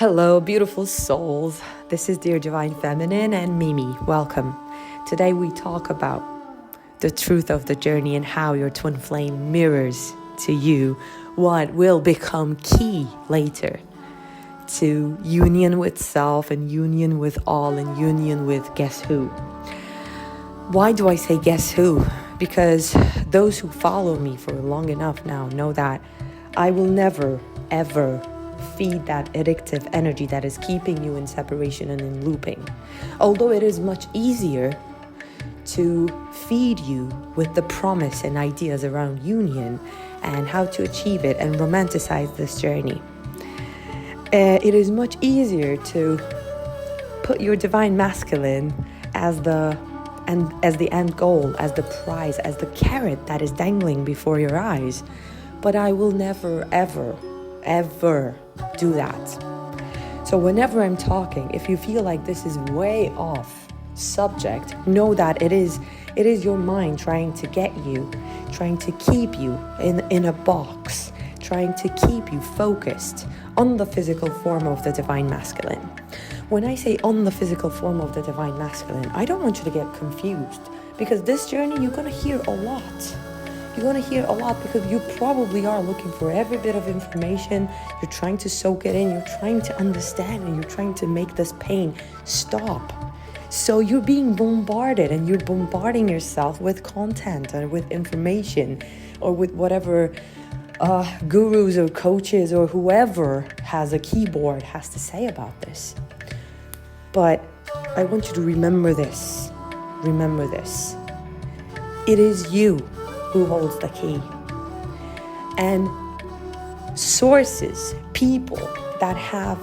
Hello, beautiful souls. This is Dear Divine Feminine and Mimi. Welcome. Today we talk about the truth of the journey and how your twin flame mirrors to you what will become key later to union with self and union with all and union with guess who. Why do I say guess who? Because those who follow me for long enough now know that I will never, ever feed that addictive energy that is keeping you in separation and in looping. Although it is much easier to feed you with the promise and ideas around union and how to achieve it and romanticize this journey. It is much easier to put your divine masculine as the end goal, as the prize, as the carrot that is dangling before your eyes. But I will never, ever do that. So whenever I'm talking, if you feel like this is way off subject, know that it is your mind trying to get you, trying to keep you in a box, trying to keep you focused on the physical form of the divine masculine. When I say on the physical form of the divine masculine, I don't want you to get confused, because this journey you're going to hear a lot. You're going to hear a lot because you probably are looking for every bit of information. You're trying to soak it in. You're trying to understand, and you're trying to make this pain stop. So you're being bombarded, and you're bombarding yourself with content and with information, or with whatever gurus or coaches or whoever has a keyboard has to say about this. But I want you to remember this. Remember this. It is you who holds the key. And sources, people that have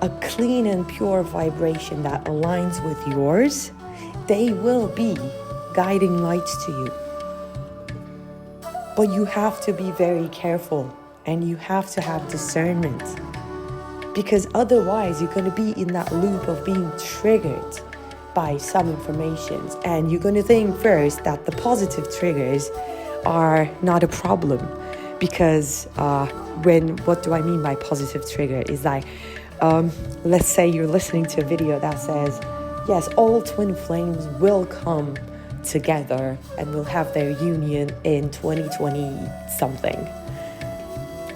a clean and pure vibration that aligns with yours, they will be guiding lights to you. But you have to be very careful, and you have to have discernment, because otherwise you're going to be in that loop of being triggered by some information, and you're going to think first that the positive triggers are not a problem, because what do I mean by positive trigger is like, let's say you're listening to a video that says, yes, all twin flames will come together and will have their union in 2020 something.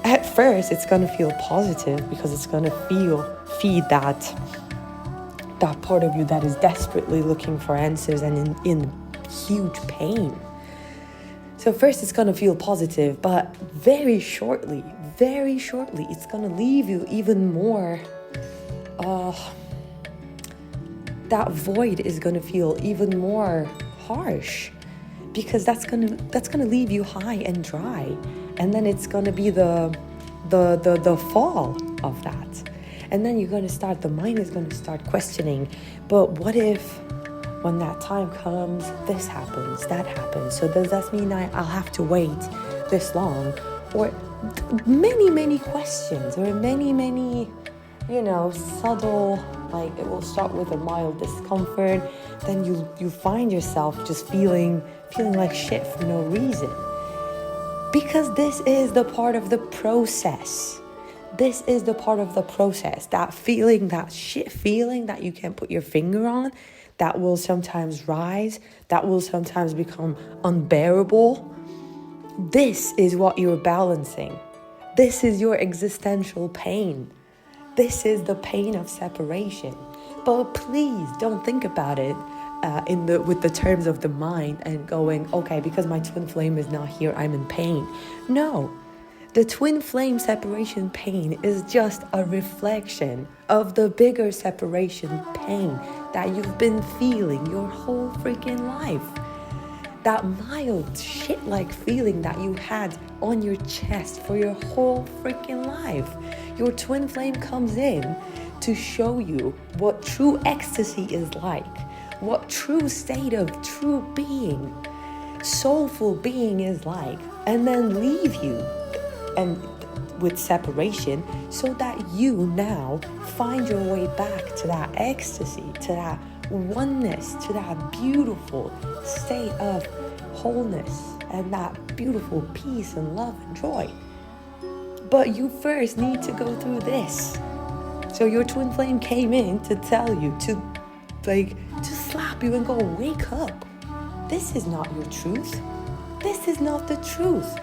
At first it's going to feel positive, because it's going to feed that part of you that is desperately looking for answers and in huge pain. So first it's going to feel positive, but very shortly, it's going to leave you even more, that void is going to feel even more harsh, because that's going to leave you high and dry. And then it's going to be the fall of that. And then the mind is going to start questioning, but what if when that time comes, this happens, that happens? So does that mean I'll have to wait this long? Or many questions, or many, subtle, like it will start with a mild discomfort. Then you find yourself just feeling like shit for no reason. Because this is the part of the process. This is the part of the process. That feeling, that shit feeling that you can't put your finger on, that will sometimes rise, that will sometimes become unbearable. This is what you're balancing. This is your existential pain. This is the pain of separation. But please don't think about it with the terms of the mind and going, okay, because my twin flame is not here, I'm in pain. No. The twin flame separation pain is just a reflection of the bigger separation pain that you've been feeling your whole freaking life. That mild shit-like feeling that you had on your chest for your whole freaking life. Your twin flame comes in to show you what true ecstasy is like, what true state of true being, soulful being is like, and then leave you and with separation, so that you now find your way back to that ecstasy, to that oneness, to that beautiful state of wholeness and that beautiful peace and love and joy. But you first need to go through this. So your twin flame came in to tell you, to slap you and go, wake up. This is not your truth. This is not the truth.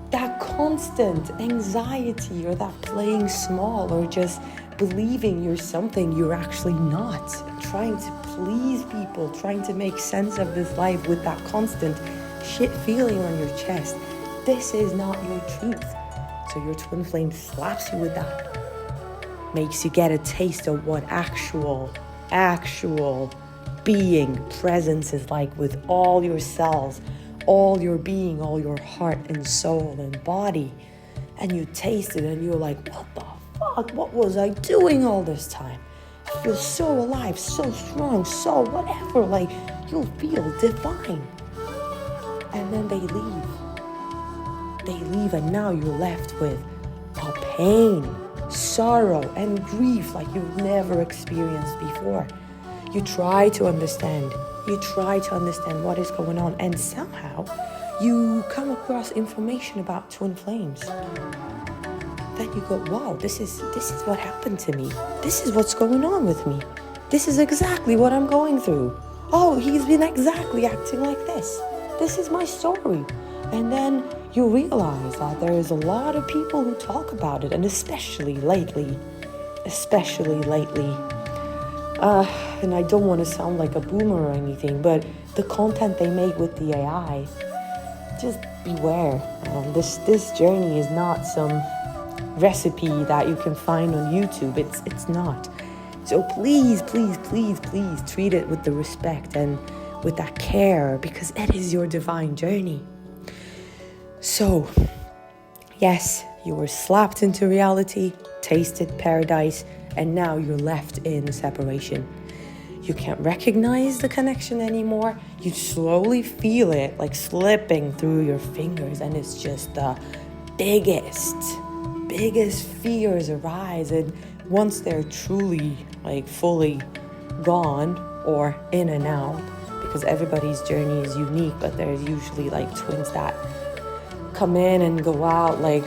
That constant anxiety or that playing small or just believing you're something you're actually not, trying to please people, trying to make sense of this life with that constant shit feeling on your chest. This is not your truth. So your twin flame slaps you with that, makes you get a taste of what actual being presence is like, with all your cells, all your being, all your heart and soul and body. And you taste it and you're like, what the fuck? What was I doing all this time? I feel so alive, so strong, so whatever. Like, you'll feel divine. And then they leave. They leave, and now you're left with a pain, sorrow, and grief like you've never experienced before. You try to understand. You try to understand what is going on, and somehow you come across information about twin flames. Then you go, wow, this is what happened to me. This is what's going on with me. This is exactly what I'm going through. Oh, he's been exactly acting like this. This is my story. And then you realize that there is a lot of people who talk about it, and especially lately. And I don't want to sound like a boomer or anything, but the content they make with the AI, just beware. This journey is not some recipe that you can find on YouTube. It's not. So please treat it with the respect and with that care, because it is your divine journey. So, yes, you were slapped into reality, tasted paradise, and now you're left in separation. You can't recognize the connection anymore. You slowly feel it like slipping through your fingers, and it's just the biggest fears arise. And once they're truly fully gone or in and out, because everybody's journey is unique, but there's usually twins that come in and go out like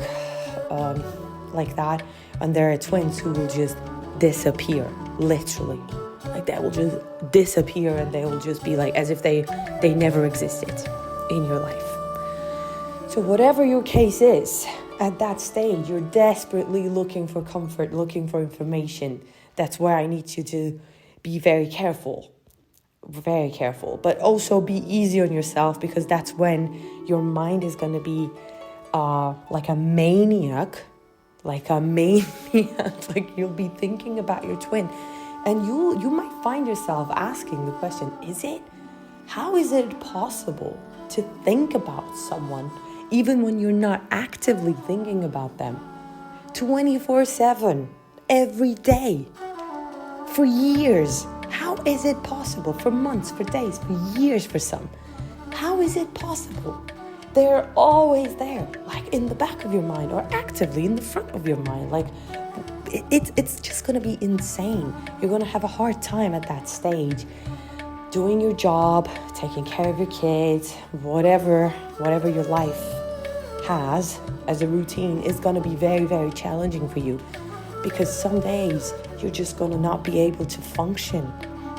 that, and there are twins who will just disappear, literally. They will just disappear, and they will just be as if they never existed in your life. So whatever your case is, at that stage, you're desperately looking for comfort, looking for information. That's where I need you to be very careful, but also be easy on yourself, because that's when your mind is going to be like a maniac. You'll be thinking about your twin, and you might find yourself asking the question, how is it possible to think about someone even when you're not actively thinking about them 24/7 every day for years? How is it possible? For months, for days, for years, for some. How is it possible? They're always there, in the back of your mind, or actively in the front of your mind. It's just going to be insane. You're going to have a hard time at that stage doing your job, taking care of your kids, whatever your life has as a routine is going to be very, very challenging for you, because some days you're just going to not be able to function,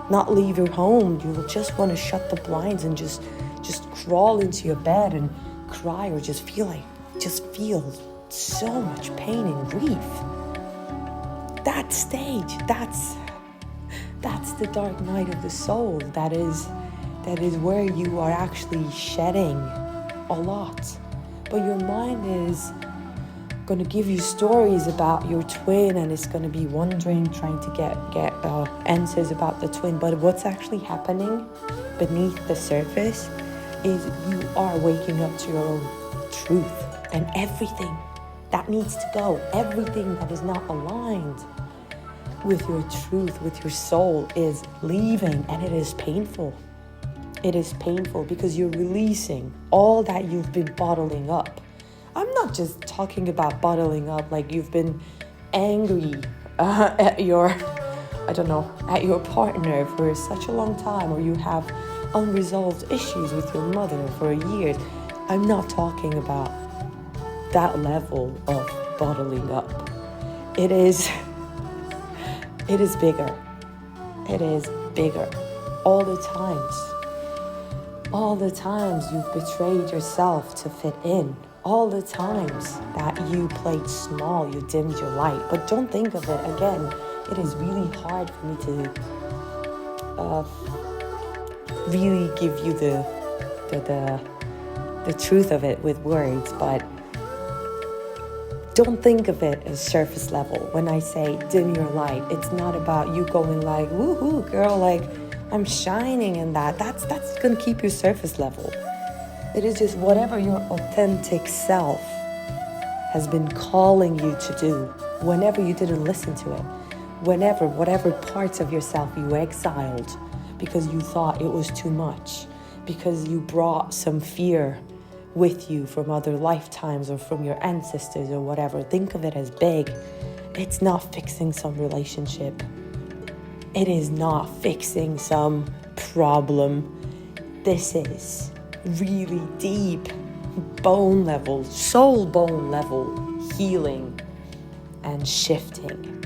not leave your home. You will just want to shut the blinds and just crawl into your bed and cry, or just feel so much pain and grief. That stage, that's the dark night of the soul. That is where you are actually shedding a lot. But your mind is going to give you stories about your twin, and it's going to be wondering, trying to get answers about the twin. But what's actually happening beneath the surface is you are waking up to your own truth, and everything that needs to go, everything that is not aligned with your truth, with your soul, is leaving, and it is painful. It is painful because you're releasing all that you've been bottling up. I'm not just talking about bottling up you've been angry at your partner for such a long time, or you have unresolved issues with your mother for years. I'm not talking about that level of bottling up. It is it is bigger. It is bigger. All the times. All the times you've betrayed yourself to fit in. All the times that you played small, you dimmed your light. But don't think of it, again, it is really hard for me to really give you the truth of it with words, but don't think of it as surface level. When I say dim your light, it's not about you going like, woohoo, girl, like I'm shining in that. That's gonna keep you surface level. It is just whatever your authentic self has been calling you to do, whenever you didn't listen to it, whatever parts of yourself you exiled because you thought it was too much, because you brought some fear with you from other lifetimes or from your ancestors or whatever. Think of it as big. It's not fixing some relationship. It is not fixing some problem. This is really deep, bone level, soul bone level healing and shifting.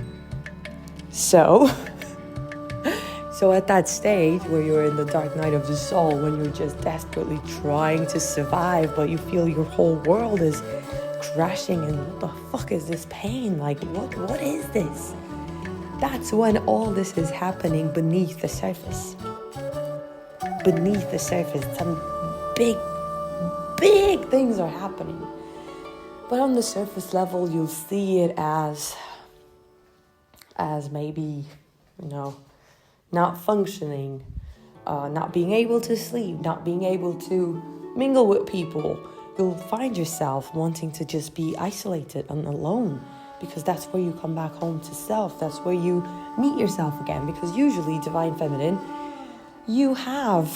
So at that stage where you're in the dark night of the soul, when you're just desperately trying to survive, but you feel your whole world is crashing and what the fuck is this pain? Like, what is this? That's when all this is happening beneath the surface. Beneath the surface, some big things are happening. But on the surface level, you'll see it as maybe, not functioning, not being able to sleep, not being able to mingle with people. You'll find yourself wanting to just be isolated and alone, because that's where you come back home to self. That's where you meet yourself again, because usually, Divine Feminine, you have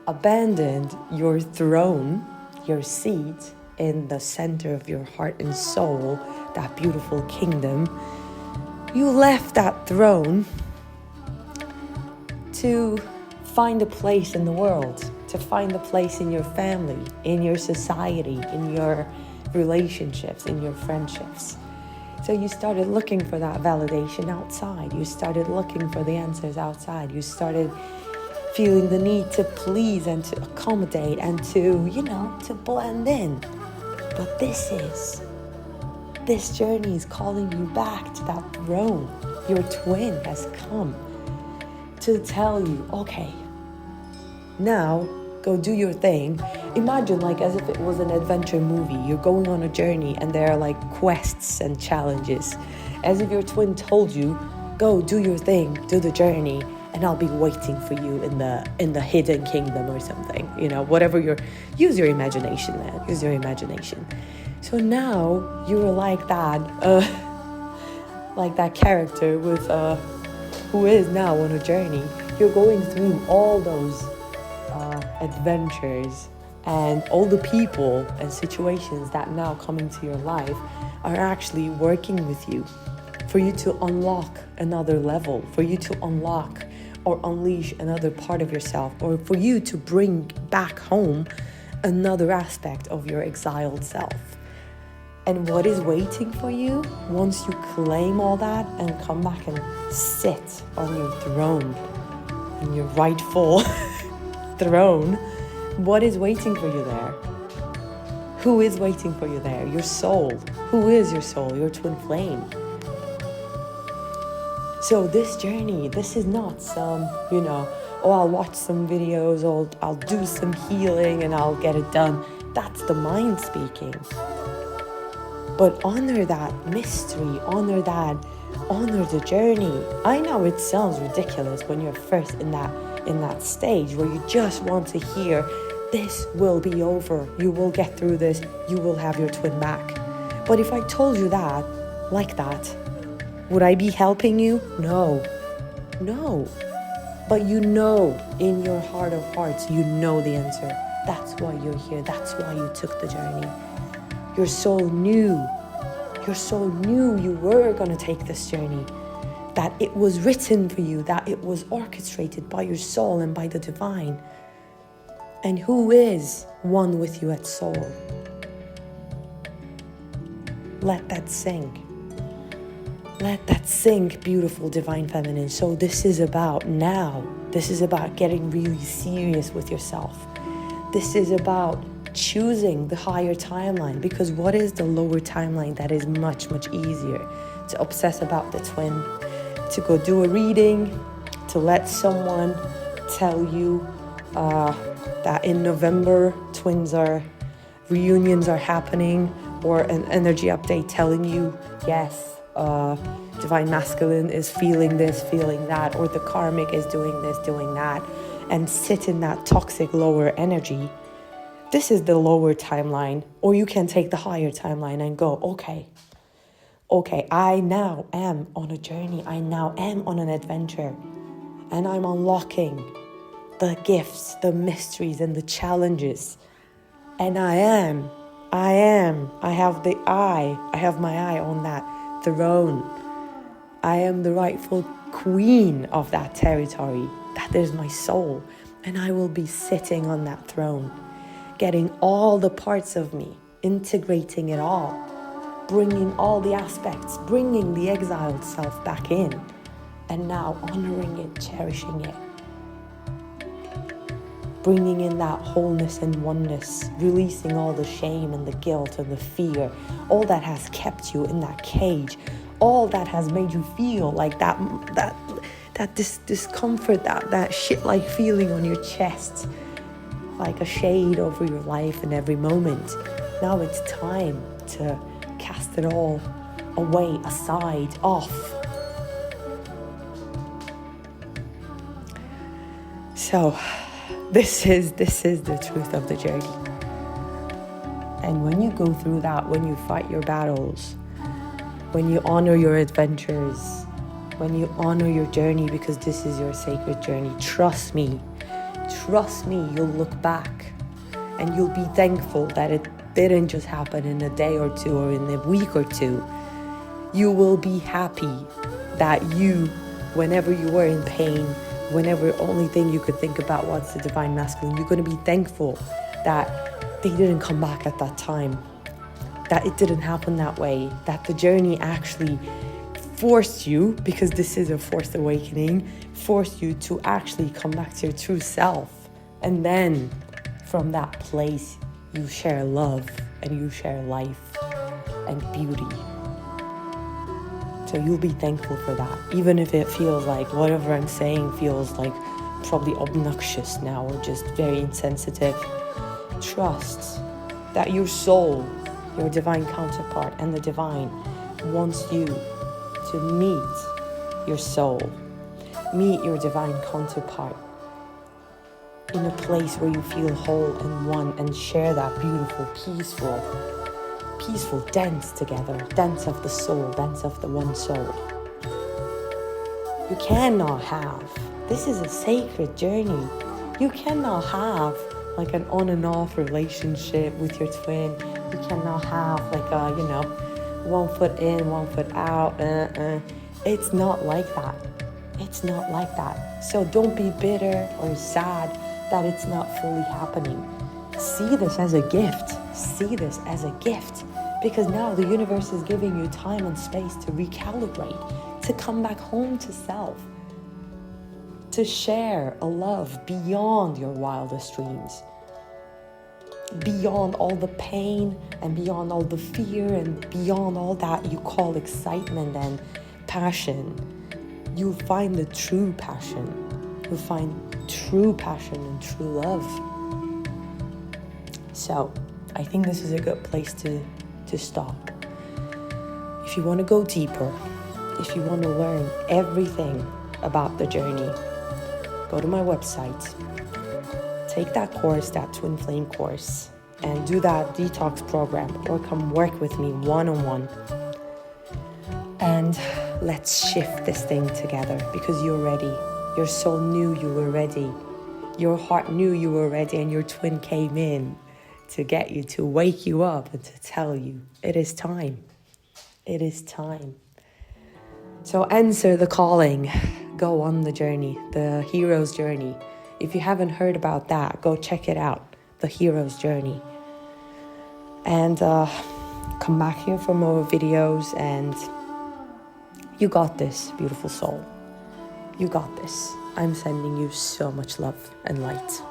abandoned your throne, your seat in the center of your heart and soul, that beautiful kingdom. You left that throne to find a place in the world, to find a place in your family, in your society, in your relationships, in your friendships. So you started looking for that validation outside. You started looking for the answers outside. You started feeling the need to please and to accommodate and to blend in. But this journey is calling you back to that throne. Your twin has come to tell you, okay, now go do your thing. Imagine like as if it was an adventure movie. You're going on a journey and there are like quests and challenges. As if your twin told you, go do your thing, do the journey, and I'll be waiting for you in the hidden kingdom or something. Whatever use your imagination, man. Use your imagination. So now you're like that character with who is now on a journey. You're going through all those adventures, and all the people and situations that now come into your life are actually working with you for you to unlock another level, for you to unlock or unleash another part of yourself, or for you to bring back home another aspect of your exiled self. And what is waiting for you once you claim all that and come back and sit on your throne, in your rightful throne, what is waiting for you there? Who is waiting for you there? Your soul. Who is your soul? Your twin flame. So this journey, this is not some, I'll watch some videos, I'll do some healing and I'll get it done. That's the mind speaking. But honor that mystery, honor the journey. I know it sounds ridiculous when you're first in that stage where you just want to hear, this will be over, you will get through this, you will have your twin back. But if I told you that, like that, would I be helping you? No. But in your heart of hearts, the answer. That's why you're here. That's why you took the journey. Your soul knew you were going to take this journey, that it was written for you, that it was orchestrated by your soul and by the divine. And who is one with you at soul? Let that sink. Let that sink, beautiful divine feminine. So this is about now. This is about getting really serious with yourself. This is about choosing the higher timeline, because what is the lower timeline that is much, much easier to obsess about the twin, to go do a reading, to let someone tell you that in November reunions are happening, or an energy update telling you, yes, divine masculine is feeling this, feeling that, or the karmic is doing this, doing that, and sit in that toxic lower energy. This is the lower timeline. Or you can take the higher timeline and go, okay, I now am on a journey. I now am on an adventure. And I'm unlocking the gifts, the mysteries, and the challenges. And I have my eye on that throne. I am the rightful queen of that territory. That is my soul. And I will be sitting on that throne, getting all the parts of me, integrating it all, bringing all the aspects, bringing the exiled self back in, and now honoring it, cherishing it, bringing in that wholeness and oneness, releasing all the shame and the guilt and the fear, all that has kept you in that cage, all that has made you feel like that discomfort, that shit-like feeling on your chest, like a shade over your life in every moment. Now it's time to cast it all away, aside, off. So this is the truth of the journey. And when you go through that, when you fight your battles, when you honor your adventures, when you honor your journey, because this is your sacred journey, trust me, you'll look back and you'll be thankful that it didn't just happen in a day or two or in a week or two. You will be happy that you, whenever you were in pain, whenever only thing you could think about was the divine masculine, you're going to be thankful that they didn't come back at that time, that it didn't happen that way, that the journey actually forced you, because this is a forced awakening, forced you to actually come back to your true self. And then from that place, you share love and you share life and beauty. So you'll be thankful for that, even if it feels like whatever I'm saying feels like probably obnoxious now or just very insensitive. Trust that your soul, your divine counterpart, and the divine wants you to meet your soul, meet your divine counterpart in a place where you feel whole and one, and share that beautiful, peaceful dance together, dance of the soul, dance of the one soul. You cannot have, this is a sacred journey, you cannot have like an on and off relationship with your twin. You cannot have like a, 1 foot in, 1 foot out. It's not like that. It's not like that. So don't be bitter or sad that it's not fully happening. See this as a gift. See this as a gift. Because now the universe is giving you time and space to recalibrate, to come back home to self, to share a love beyond your wildest dreams, beyond all the pain and beyond all the fear and beyond all that you call excitement and passion. You'll find the true passion. You'll find true passion and true love. So I think this is a good place to stop. If you want to go deeper, if you want to learn everything about the journey, go to my website, take that course, that Twin Flame course, and do that detox program, or come work with me one-on-one. And let's shift this thing together, because you're ready. Your soul knew you were ready. Your heart knew you were ready, and your twin came in to get you, to wake you up and to tell you it is time. It is time. So answer the calling. Go on the journey, the hero's journey. If you haven't heard about that, go check it out, the hero's journey. And Come back here for more videos, and you got this, beautiful soul. You got this. I'm sending you so much love and light.